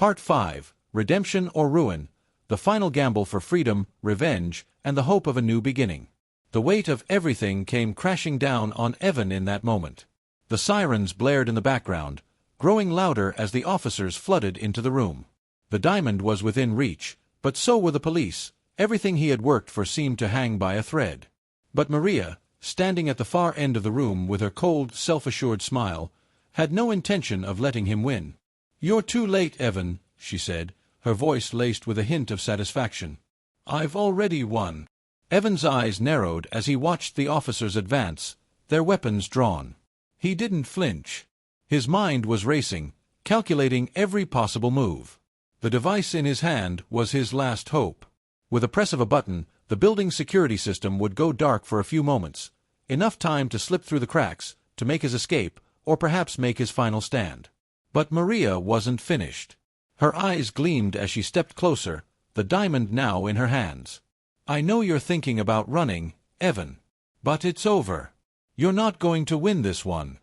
Part 5, Redemption or Ruin, the final gamble for freedom, revenge, and the hope of a new beginning. The weight of everything came crashing down on Evan in that moment. The sirens blared in the background, growing louder as the officers flooded into the room. The diamond was within reach, but so were the police. Everything he had worked for seemed to hang by a thread. But Maria, standing at the far end of the room with her cold, self-assured smile, had no intention of letting him win. "You're too late, Evan," she said, her voice laced with a hint of satisfaction. "I've already won." Evan's eyes narrowed as he watched the officers advance, their weapons drawn. He didn't flinch. His mind was racing, calculating every possible move. The device in his hand was his last hope. With a press of a button, the building's security system would go dark for a few moments, enough time to slip through the cracks, to make his escape, or perhaps make his final stand. But Maria wasn't finished. Her eyes gleamed as she stepped closer, the diamond now in her hands. "I know you're thinking about running, Evan. But it's over. You're not going to win this one."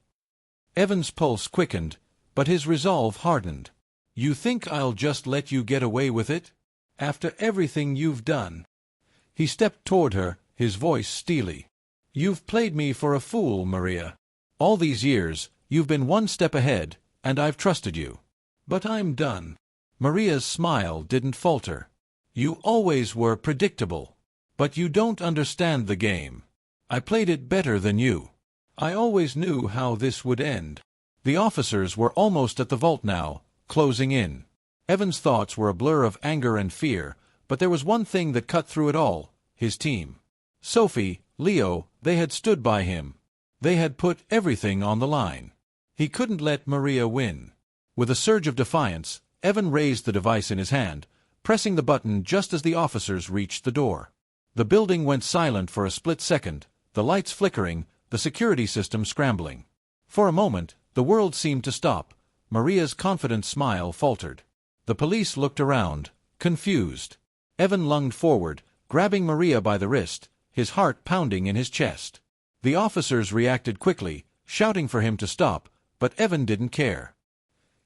Evan's pulse quickened, but his resolve hardened. "You think I'll just let you get away with it? After everything you've done?" He stepped toward her, his voice steely. "You've played me for a fool, Maria. All these years, you've been one step ahead, and I've trusted you. But I'm done." Maria's smile didn't falter. "You always were predictable. But you don't understand the game. I played it better than you. I always knew how this would end." The officers were almost at the vault now, closing in. Evan's thoughts were a blur of anger and fear, but there was one thing that cut through it all: his team. Sophie, Leo, they had stood by him. They had put everything on the line. He couldn't let Maria win. With a surge of defiance, Evan raised the device in his hand, pressing the button just as the officers reached the door. The building went silent for a split second, the lights flickering, the security system scrambling. For a moment, the world seemed to stop. Maria's confident smile faltered. The police looked around, confused. Evan lunged forward, grabbing Maria by the wrist, his heart pounding in his chest. The officers reacted quickly, shouting for him to stop, but Evan didn't care.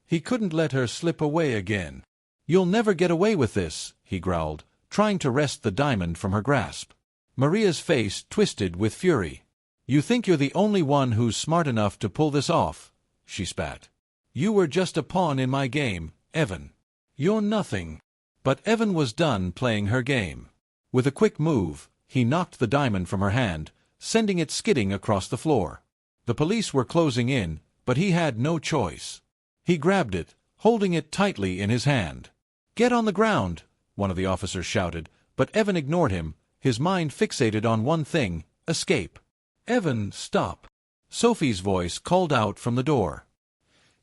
He couldn't let her slip away again. "You'll never get away with this," he growled, trying to wrest the diamond from her grasp. Maria's face twisted with fury. "You think you're the only one who's smart enough to pull this off," she spat. "You were just a pawn in my game, Evan. You're nothing." But Evan was done playing her game. With a quick move, he knocked the diamond from her hand, sending it skidding across the floor. The police were closing in, but he had no choice. He grabbed it, holding it tightly in his hand. "Get on the ground," one of the officers shouted, but Evan ignored him, his mind fixated on one thing: escape. "Evan, stop!" Sophie's voice called out from the door.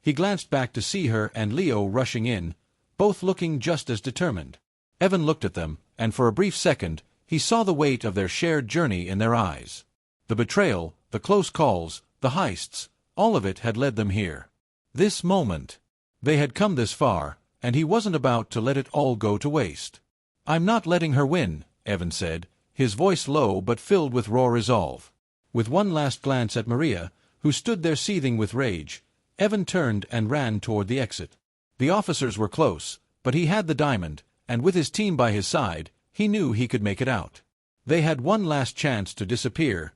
He glanced back to see her and Leo rushing in, both looking just as determined. Evan looked at them, and for a brief second, he saw the weight of their shared journey in their eyes. The betrayal, the close calls, the heists, all of it had led them here. This moment. They had come this far, and he wasn't about to let it all go to waste. "I'm not letting her win," Evan said, his voice low but filled with raw resolve. With one last glance at Maria, who stood there seething with rage, Evan turned and ran toward the exit. The officers were close, but he had the diamond, and with his team by his side, he knew he could make it out. They had one last chance to disappear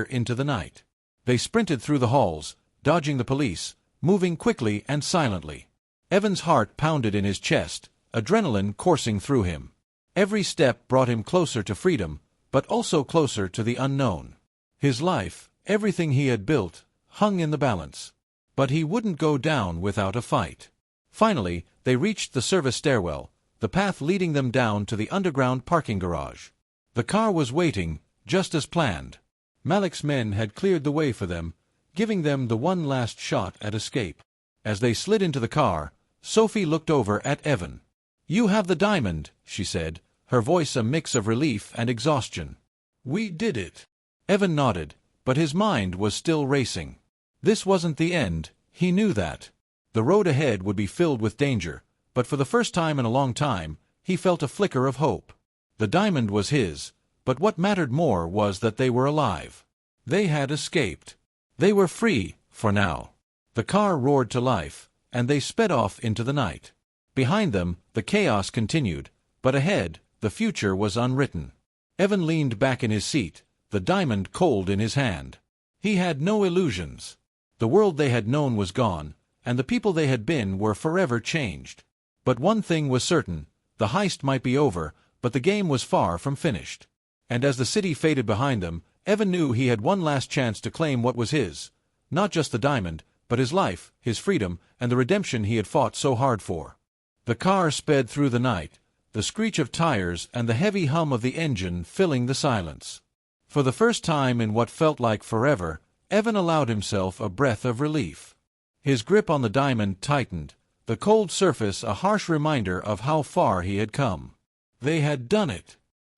into the night. They sprinted through the halls, dodging the police, moving quickly and silently. Evan's heart pounded in his chest, adrenaline coursing through him. Every step brought him closer to freedom, but also closer to the unknown. His life, everything he had built, hung in the balance. But he wouldn't go down without a fight. Finally, they reached the service stairwell, the path leading them down to the underground parking garage. The car was waiting, just as planned. Malik's men had cleared the way for them, giving them the one last shot at escape. As they slid into the car, Sophie looked over at Evan. "You have the diamond," she said, her voice a mix of relief and exhaustion. "We did it." Evan nodded, but his mind was still racing. This wasn't the end, he knew that. The road ahead would be filled with danger, but for the first time in a long time, he felt a flicker of hope. The diamond was his, but what mattered more was that they were alive. They had escaped. They were free, for now. The car roared to life, and they sped off into the night. Behind them, the chaos continued, but ahead, the future was unwritten. Evan leaned back in his seat, the diamond cold in his hand. He had no illusions. The world they had known was gone, and the people they had been were forever changed. But one thing was certain: the heist might be over, but the game was far from finished. And as the city faded behind them, Evan knew he had one last chance to claim what was his. Not just the diamond, but his life, his freedom, and the redemption he had fought so hard for. The car sped through the night, the screech of tires and the heavy hum of the engine filling the silence. For the first time in what felt like forever, Evan allowed himself a breath of relief. His grip on the diamond tightened, the cold surface a harsh reminder of how far he had come. They had done it.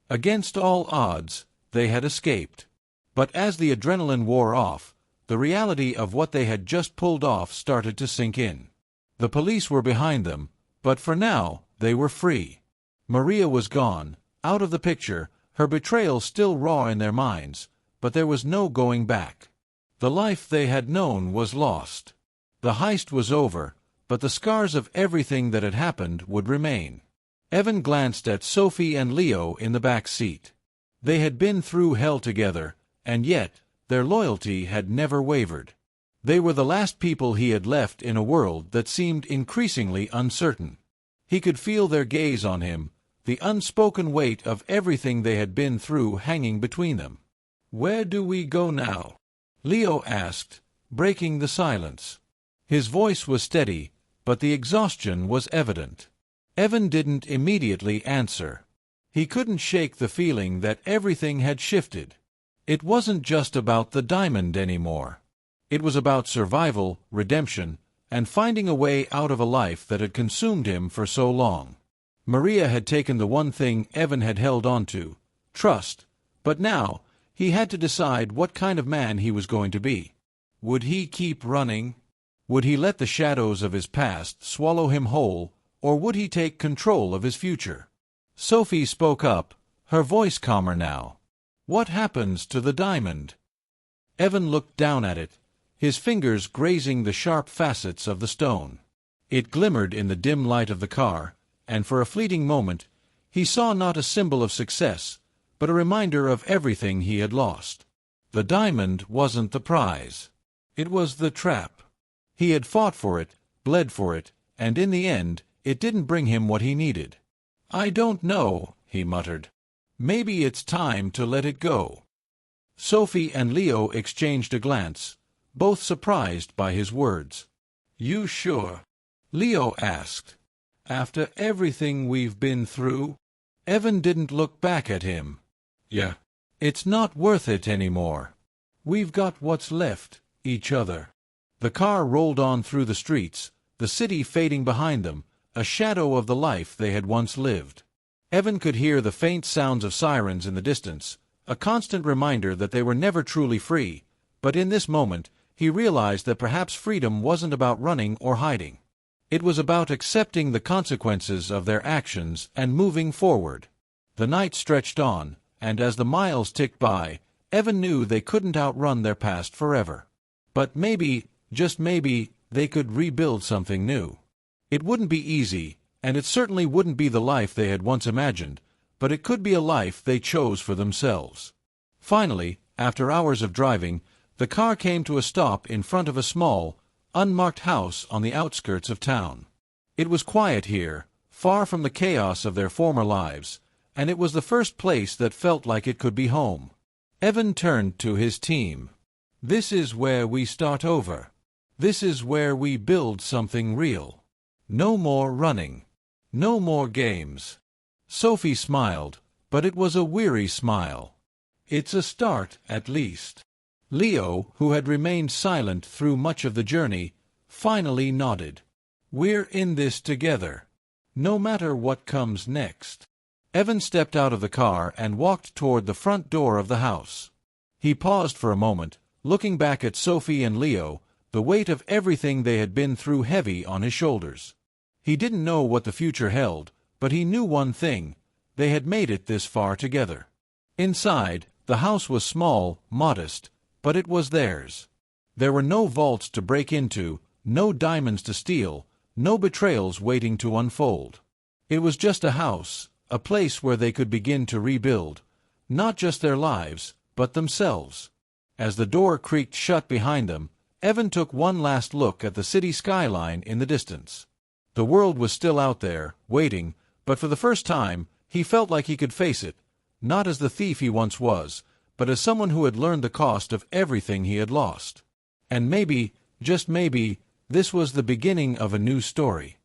Against all odds, they had escaped. But as the adrenaline wore off, the reality of what they had just pulled off started to sink in. The police were behind them, but for now, they were free. Maria was gone, out of the picture, her betrayal still raw in their minds, but there was no going back. The life they had known was lost. The heist was over, but the scars of everything that had happened would remain. Evan glanced at Sophie and Leo in the back seat. They had been through hell together, and yet their loyalty had never wavered. They were the last people he had left in a world that seemed increasingly uncertain. He could feel their gaze on him, the unspoken weight of everything they had been through hanging between them. "Where do we go now?" Leo asked, breaking the silence. His voice was steady, but the exhaustion was evident. Evan didn't immediately answer. He couldn't shake the feeling that everything had shifted. It wasn't just about the diamond anymore. It was about survival, redemption, and finding a way out of a life that had consumed him for so long. Maria had taken the one thing Evan had held on to, trust, but now he had to decide what kind of man he was going to be. Would he keep running? Would he let the shadows of his past swallow him whole, or would he take control of his future? Sophie spoke up, her voice calmer now. "What happens to the diamond?" Evan looked down at it, his fingers grazing the sharp facets of the stone. It glimmered in the dim light of the car, and for a fleeting moment he saw not a symbol of success, but a reminder of everything he had lost. The diamond wasn't the prize. It was the trap. He had fought for it, bled for it, and in the end, it didn't bring him what he needed. "I don't know," he muttered. "Maybe it's time to let it go." Sophie and Leo exchanged a glance, both surprised by his words. "You sure?" Leo asked. "After everything we've been through?" Evan didn't look back at him. "Yeah. It's not worth it anymore. We've got what's left, each other." The car rolled on through the streets, the city fading behind them, a shadow of the life they had once lived. Evan could hear the faint sounds of sirens in the distance, a constant reminder that they were never truly free, but in this moment he realized that perhaps freedom wasn't about running or hiding. It was about accepting the consequences of their actions and moving forward. The night stretched on, and as the miles ticked by, Evan knew they couldn't outrun their past forever. But maybe, just maybe, they could rebuild something new. It wouldn't be easy, and it certainly wouldn't be the life they had once imagined, but it could be a life they chose for themselves. Finally, after hours of driving, the car came to a stop in front of a small, unmarked house on the outskirts of town. It was quiet here, far from the chaos of their former lives, and it was the first place that felt like it could be home. Evan turned to his team. "This is where we start over. This is where we build something real. No more running. No more games." Sophie smiled, but it was a weary smile. "It's a start, at least." Leo, who had remained silent through much of the journey, finally nodded. "We're in this together. No matter what comes next." Evan stepped out of the car and walked toward the front door of the house. He paused for a moment, looking back at Sophie and Leo, the weight of everything they had been through heavy on his shoulders. He didn't know what the future held, but he knew one thing: they had made it this far together. Inside, the house was small, modest, but it was theirs. There were no vaults to break into, no diamonds to steal, no betrayals waiting to unfold. It was just a house, a place where they could begin to rebuild, not just their lives, but themselves. As the door creaked shut behind them, Evan took one last look at the city skyline in the distance. The world was still out there, waiting, but for the first time, he felt like he could face it, not as the thief he once was, but as someone who had learned the cost of everything he had lost. And maybe, just maybe, this was the beginning of a new story.